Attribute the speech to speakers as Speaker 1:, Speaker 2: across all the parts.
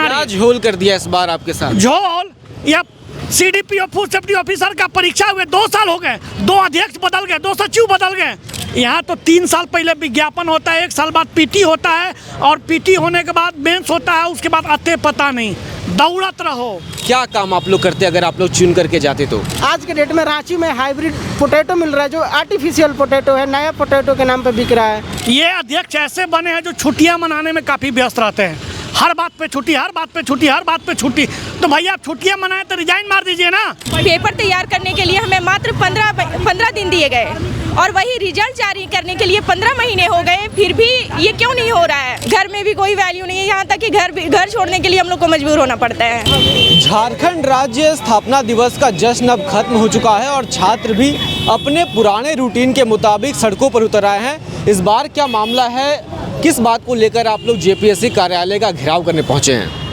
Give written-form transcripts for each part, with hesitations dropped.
Speaker 1: क्या
Speaker 2: झोल कर दिया इस बार आपके साथ?
Speaker 1: झोल या CDPO फूड सेफ्टी ऑफिसर का परीक्षा हुए 2 साल हो गए, 2 अध्यक्ष बदल गए, 2 सचिव बदल गए। यहाँ तो 3 साल पहले विज्ञापन होता है, 1 साल बाद PT होता है और PT होने के बाद मेंस होता है, उसके बाद आते पता नहीं, दौड़त रहो।
Speaker 2: क्या काम आप लोग करते अगर आप लोग चुन करके जाते तो?
Speaker 3: आज के डेट में रांची में हाइब्रिड पोटैटो मिल रहा है, जो आर्टिफिशियल पोटैटो है, नया पोटैटो के नाम पे बिक रहा है।
Speaker 1: ये अध्यक्ष ऐसे बने हैं जो छुट्टियां मनाने में काफ़ी व्यस्त रहते हैं, हर बात पे छुट्टी, हर बात पे छुट्टी, हर बात पे छुट्टी। तो भैया आप छुट्टियां मनाएं तो रिजाइन मार दीजिए ना।
Speaker 4: पेपर तैयार करने के लिए हमें मात्र 15 दिन दिए गए और वही रिजल्ट जारी करने के लिए 15 महीने हो गए, फिर भी ये क्यों नहीं हो रहा है? घर में भी कोई वैल्यू नहीं है, यहाँ तक कि घर छोड़ने के लिए हम लोग को मजबूर होना पड़ता है।
Speaker 2: झारखंड राज्य स्थापना दिवस का जश्न अब खत्म हो चुका है और छात्र भी अपने पुराने रूटीन के मुताबिक सड़कों पर उतर आए हैं। इस बार क्या मामला है, किस बात को लेकर आप लोग JPSC कार्यालय का घेराव करने पहुंचे हैं?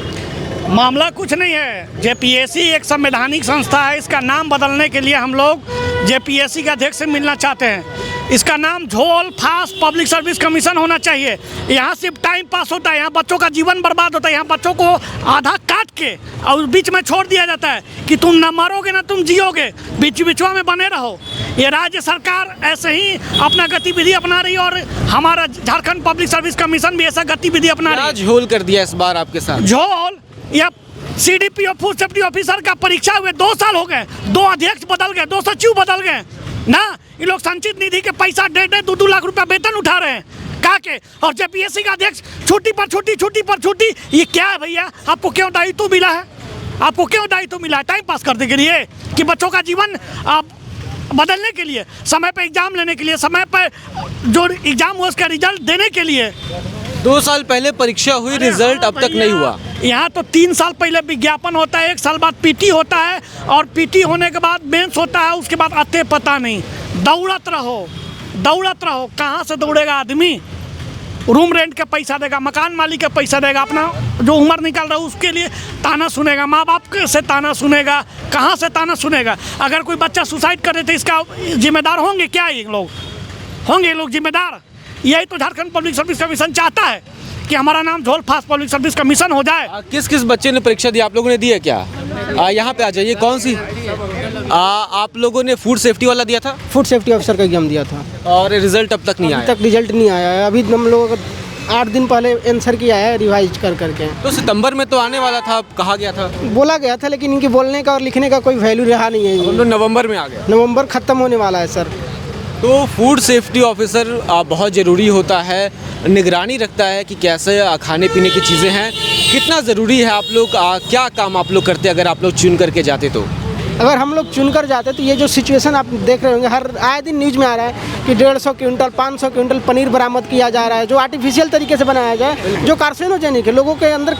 Speaker 1: मामला कुछ नहीं है, JPSC एक संवैधानिक संस्था है, इसका नाम बदलने के लिए हम लोग JPSC के अध्यक्ष से मिलना चाहते हैं। इसका नाम झोल फास्ट पब्लिक सर्विस कमीशन होना चाहिए। यहाँ सिर्फ टाइम पास होता है, यहाँ बच्चों का जीवन बर्बाद होता है, यहाँ बच्चों को आधा काट के और बीच में छोड़ दिया जाता है कि तुम ना मरोगे ना तुम जियोगे, बीचवा में बने रहो। ये राज्य सरकार ऐसे ही अपना गतिविधि अपना रही है और हमारा झारखंड पब्लिक सर्विस कमीशन भी ऐसा गतिविधि अपना रही है।
Speaker 2: क्या झोल कर दिया इस बार आपके साथ?
Speaker 1: झोल या CDPO फूड सेफ्टी ऑफिसर का परीक्षा हुए 2 साल हो गए, 2 अध्यक्ष बदल गए, 2 सचिव बदल गए ना। ये लोग संचित निधि के पैसा 1.5-2 लाख रुपया वेतन उठा रहे हैं का के, और JPSC का अध्यक्ष छुट्टी पर छुट्टी। ये क्या है भैया? आपको क्यों दायित्व मिला है? आपको क्यों दायित्व मिला है? टाइम पास करने के लिए कि बच्चों का जीवन बदलने के लिए, समय पर एग्जाम लेने के लिए, समय पर जो एग्जाम हुआ उसका रिजल्ट देने के लिए?
Speaker 2: 2 साल पहले परीक्षा हुई, रिजल्ट अब तक नहीं हुआ।
Speaker 1: यहाँ तो 3 साल पहले विज्ञापन होता है, 1 साल बाद PT होता है और PT होने के बाद मेंस होता है, उसके बाद आते पता नहीं, दौड़त रहो। कहाँ से दौड़ेगा आदमी? रूम रेंट का पैसा देगा, मकान मालिक का पैसा देगा, अपना जो उम्र निकाल रहा है उसके लिए ताना सुनेगा, माँ बाप से ताना सुनेगा, कहाँ से ताना सुनेगा? अगर कोई बच्चा सुसाइड करे तो इसका जिम्मेदार होंगे क्या? ये लोग होंगे जिम्मेदार? यही तो झारखंड पब्लिक सर्विस कमीशन चाहता है कि हमारा नाम झोल फास्ट पब्लिक सर्विस कमीशन हो जाए।
Speaker 2: किस बच्चे ने परीक्षा दी? आप लोगों ने दी है क्या? यहाँ पे आ जाइए। कौन सी? आप लोगों ने फूड सेफ्टी वाला दिया था?
Speaker 3: फूड सेफ्टी ऑफिसर का एग्जाम दिया था
Speaker 2: और रिजल्ट अब तक नहीं आया?
Speaker 3: अभी तक रिजल्ट नहीं आया है। अभी हम लोग 8 दिन पहले आंसर किया है रिवाइज करके।
Speaker 2: तो सितंबर में तो आने वाला था, कहा गया था,
Speaker 3: बोला गया था, लेकिन इनके बोलने का और लिखने का कोई वैल्यू रहा नहीं है।
Speaker 2: हम लोग नवंबर में आ गए।
Speaker 3: नवंबर खत्म होने वाला है सर।
Speaker 2: तो फूड सेफ्टी ऑफिसर बहुत ज़रूरी होता है, निगरानी रखता है कि कैसे खाने पीने की चीज़ें हैं। कितना ज़रूरी है? आप लोग क्या काम आप लोग करते अगर आप लोग चुन करके जाते तो?
Speaker 3: अगर हम लोग चुनकर जाते तो ये जो सिचुएशन आप देख रहे होंगे, हर आए दिन न्यूज़ में आ रहा है कि 150 क्विंटल 500 क्विंटल पनीर बरामद किया जा रहा है, जो आर्टिफिशियल तरीके से बनाया जाए, जो कार्सिनोजेनिक है, लोगों के अंदर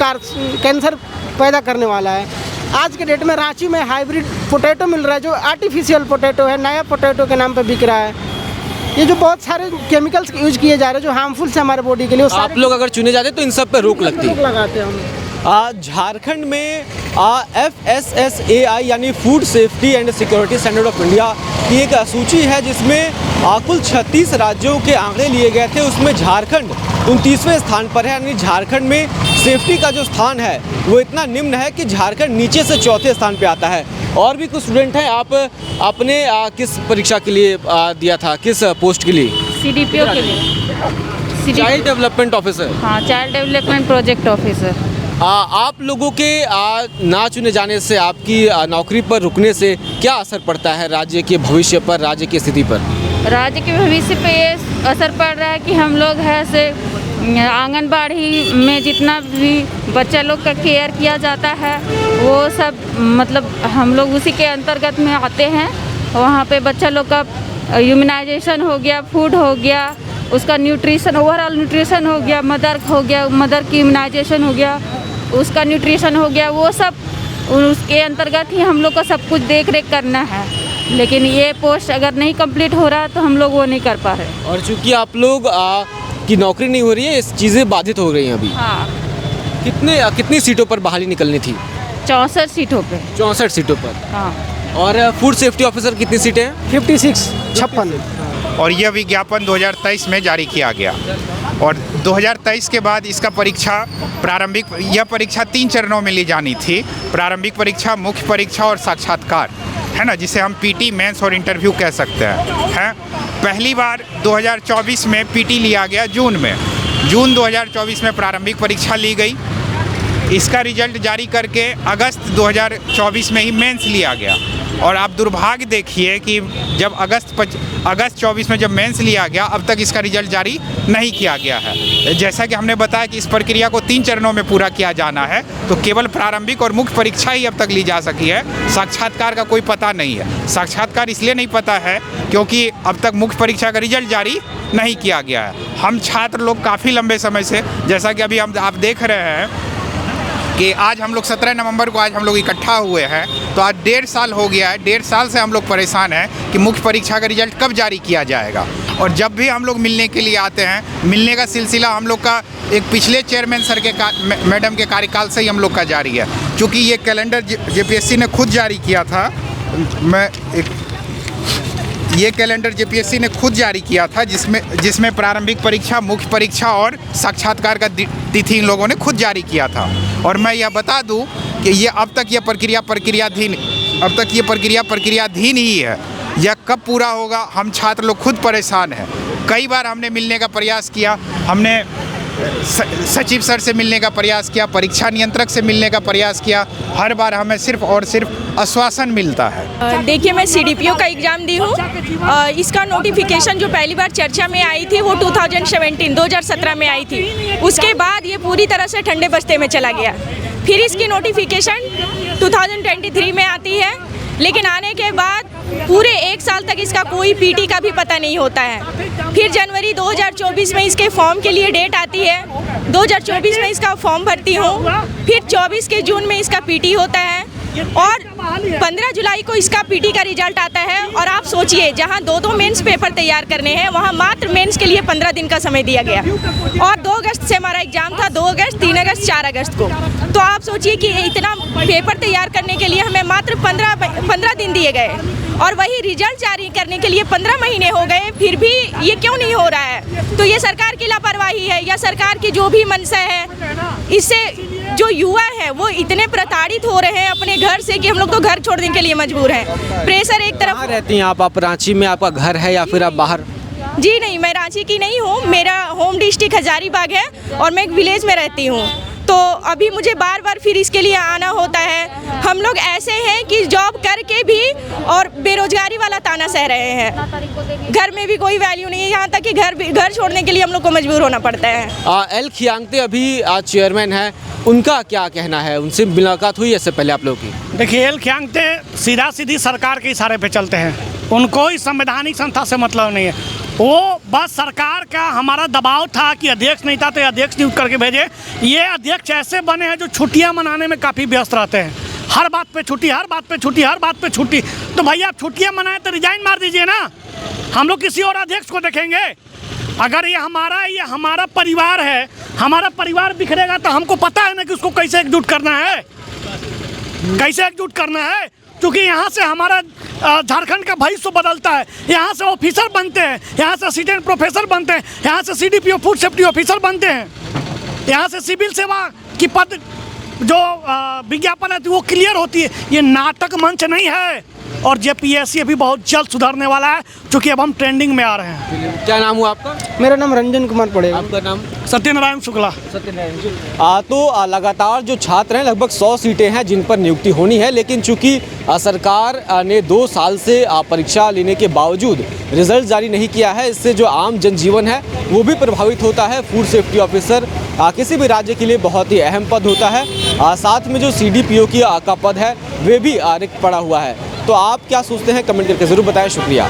Speaker 3: कैंसर पैदा करने वाला है। आज के डेट में रांची में हाइब्रिड पोटैटो मिल रहा है, जो आर्टिफिशियल पोटैटो है, नया पोटैटो के नाम पे बिक रहा है। ये जो बहुत सारे केमिकल्स यूज किए जा रहे हैं जो हार्मफुल से हमारे बॉडी के लिए,
Speaker 2: आप लोग अगर चुने जाते तो इन सब पे रोक लगती है।
Speaker 3: लगाते हैं हम।
Speaker 2: झारखंड में FSSAI यानी food safety and security standard of India की एक सूची है जिसमें कुल 36 राज्यों के आंकड़े लिए गए थे। उसमें झारखंड 29वें स्थान पर है, यानी झारखंड में सेफ्टी का जो स्थान है वो इतना निम्न है कि झारखंड नीचे से 4थे स्थान पे आता है। और भी कुछ स्टूडेंट हैं। आप अपने किस परीक्षा के लिए दिया था, किस पोस्ट के लिए?
Speaker 4: CDPO के लिए।
Speaker 2: Child development officer.
Speaker 4: हाँ, चाइल्ड डेवलपमेंट प्रोजेक्ट ऑफिसर।
Speaker 2: आप लोगों के ना चुने जाने से, आपकी नौकरी पर रुकने से क्या असर पड़ता है राज्य के भविष्य पर, राज्य की स्थिति पर?
Speaker 4: राज्य के भविष्य पे ये असर पड़ रहा है कि हम लोग है से आंगनबाड़ी में जितना भी बच्चा लोग का केयर किया जाता है वो सब मतलब हम लोग उसी के अंतर्गत में आते हैं। वहाँ पे बच्चा लोग का इम्यूनाइजेशन हो गया, फूड हो गया, उसका न्यूट्रिशन, ओवरऑल न्यूट्रिशन हो गया, मदर की इम्यूनाइजेशन हो गया, उसका न्यूट्रिशन हो गया, वो सब उसके अंतर्गत ही हम लोग को सब कुछ देख रेख करना है। लेकिन ये पोस्ट अगर नहीं कंप्लीट हो रहा तो हम लोग वो नहीं कर पा रहे।
Speaker 2: और चूँकि आप लोग की नौकरी नहीं हो रही है, इस चीज़ें बाधित हो रही हैं अभी।
Speaker 4: हाँ।
Speaker 2: कितनी सीटों पर बहाली निकलनी थी?
Speaker 4: 64 सीटों पे।
Speaker 2: 64 सीटों पर।
Speaker 4: हाँ।
Speaker 2: और फूड सेफ्टी ऑफिसर कितनी सीटें हैं?
Speaker 3: 56।
Speaker 5: और यह विज्ञापन 2023 में जारी किया गया। और 2023 के बाद इसका परीक्षा यह परीक्षा 3 चरणों में ली जानी थी। प्रारंभिक परीक्षा, मुख्य परीक्षा और साक्षात्कार, है ना, जिसे हम पीटी, मेंस और इंटरव्यू कह सकते हैं। पहली बार 2024 में पीटी लिया गया जून 2024 में प्रारंभिक परीक्षा ली गई। इसका रिजल्ट जारी करके अगस्त 2024 में ही मेंस लिया गया। और आप दुर्भाग्य देखिए कि जब अगस्त 24 में जब मेंस लिया गया, अब तक इसका रिजल्ट जारी नहीं किया गया है। जैसा कि हमने बताया कि इस प्रक्रिया को 3 चरणों में पूरा किया जाना है, तो केवल प्रारंभिक और मुख्य परीक्षा ही अब तक ली जा सकी है। साक्षात्कार का कोई पता नहीं है। साक्षात्कार इसलिए नहीं पता है क्योंकि अब तक मुख्य परीक्षा का रिजल्ट जारी नहीं किया गया है। हम छात्र लोग काफ़ी लंबे समय से, जैसा कि अभी आप देख रहे हैं कि आज हम लोग 17 नवंबर को आज हम लोग इकट्ठा हुए हैं, तो आज 1.5 साल हो गया है। 1.5 साल से हम लोग परेशान हैं कि मुख्य परीक्षा का रिजल्ट कब जारी किया जाएगा। और जब भी हम लोग मिलने के लिए आते हैं, मिलने का सिलसिला हम लोग का एक पिछले चेयरमैन सर के मैडम के कार्यकाल से ही हम लोग का जारी है। चूँकि ये कैलेंडर जेपीएससी ने खुद जारी किया था, ये कैलेंडर जेपीएससी ने खुद जारी किया था, जिसमें प्रारंभिक परीक्षा, मुख्य परीक्षा और साक्षात्कार का तिथि इन लोगों ने खुद जारी किया था। और मैं यह बता दूं कि ये अब तक ये प्रक्रियाधीन ही है। यह कब पूरा होगा, हम छात्र लोग खुद परेशान हैं। कई बार हमने मिलने का प्रयास किया, हमने सचिव सर से मिलने का प्रयास किया, परीक्षा नियंत्रक से मिलने का प्रयास किया, हर बार हमें सिर्फ और सिर्फ आश्वासन मिलता है।
Speaker 6: देखिए, मैं सीडीपीओ का एग्ज़ाम दी हूँ। इसका नोटिफिकेशन जो पहली बार चर्चा में आई थी वो 2017 में आई थी। उसके बाद ये पूरी तरह से ठंडे बस्ते में चला गया। फिर इसकी नोटिफिकेशन 2023 में आती है, लेकिन आने के बाद पूरे 1 साल तक इसका कोई पीटी का भी पता नहीं होता है। फिर जनवरी 2024 में इसके फॉर्म के लिए डेट आती है। 2024 में इसका फॉर्म भरती हूँ। फिर 24 के जून में इसका पीटी होता है और 15 जुलाई को इसका पीटी का रिजल्ट आता है। और आप सोचिए, जहाँ 2 मेंस पेपर तैयार करने हैं, वहाँ मात्र मेंस के लिए 15 दिन का समय दिया गया। और 2 अगस्त से हमारा एग्जाम था, 2 अगस्त, 3 अगस्त, 4 अगस्त को। तो आप सोचिए कि इतना पेपर तैयार करने के लिए हमें मात्र 15 दिन दिए गए, और वही रिजल्ट जारी करने के लिए 15 महीने हो गए, फिर भी ये क्यों नहीं हो रहा है? तो ये सरकार की लापरवाही है या सरकार की जो भी मंशा है, इससे जो युवा है वो इतने प्रताड़ित हो रहे हैं अपने घर से कि हम लोग तो घर छोड़ने के लिए मजबूर हैं। प्रेशर एक तरफ।
Speaker 2: कहाँ रहती हैं आप रांची में आपका घर है या फिर आप बाहर?
Speaker 6: जी नहीं, मैं रांची की नहीं हूँ। मेरा होम डिस्ट्रिक्ट हजारीबाग है और मैं एक विलेज में रहती हूँ। तो अभी मुझे बार बार फिर इसके लिए आना होता है। हम लोग ऐसे हैं कि जॉब करके भी और बेरोजगारी वाला ताना सह रहे हैं। घर में भी कोई वैल्यू नहीं है, यहाँ तक कि घर छोड़ने के लिए हम लोग को मजबूर होना पड़ता है।
Speaker 2: एल खियांगते अभी आज चेयरमैन है, उनका क्या कहना है? उनसे मुलाकात हुई इससे पहले आप लोगों की?
Speaker 1: देखिए, एल खियांगते सीधा सीधी सरकार के इशारे पे चलते हैं। उनको इस संवैधानिक संस्था से मतलब नहीं है। वो बस सरकार का हमारा दबाव था कि अध्यक्ष नहीं था तो अध्यक्ष नियुक्त करके भेजे। ये अध्यक्ष ऐसे बने हैं जो छुट्टियां मनाने में काफ़ी व्यस्त रहते हैं। हर बात पे छुट्टी, हर बात पे छुट्टी, हर बात पे छुट्टी। तो भैया आप छुट्टियां मनाएं तो रिजाइन मार दीजिए ना। हम लोग किसी और अध्यक्ष को देखेंगे। अगर ये हमारा परिवार है, हमारा परिवार बिखरेगा तो हमको पता है ना कि उसको कैसे एकजुट करना है, कैसे एकजुट करना है। क्योंकि यहाँ से हमारा झारखंड का भविष्य बदलता है। यहाँ से ऑफिसर बनते हैं, यहाँ से असिस्टेंट प्रोफेसर बनते हैं, यहाँ से सीडीपीओ फूड सेफ्टी ऑफिसर बनते हैं, यहाँ से सिविल सेवा की पद जो विज्ञापन है वो क्लियर होती है। ये नाटक मंच नहीं है। और जेपीएससी अभी बहुत जल्द सुधरने वाला है, क्योंकि अब हम ट्रेंडिंग में आ रहे हैं।
Speaker 2: क्या नाम हुआ आपका?
Speaker 3: मेरा नाम रंजन कुमार पड़ेगा।
Speaker 2: आपका नाम?
Speaker 3: सत्यनारायण शुक्ला।
Speaker 2: तो लगातार जो छात्र हैं, लगभग 100 सीटें हैं जिन पर नियुक्ति होनी है, लेकिन चूंकि सरकार ने 2 साल से परीक्षा लेने के बावजूद रिजल्ट जारी नहीं किया है, इससे जो आम जनजीवन है वो भी प्रभावित होता है। फूड सेफ्टी ऑफिसर किसी भी राज्य के लिए बहुत ही अहम पद होता है। साथ में जो सीडीपीओ का पद है वे भी रिक्त पड़ा हुआ है। तो आप क्या सोचते हैं, कमेंट करके ज़रूर बताएं। शुक्रिया।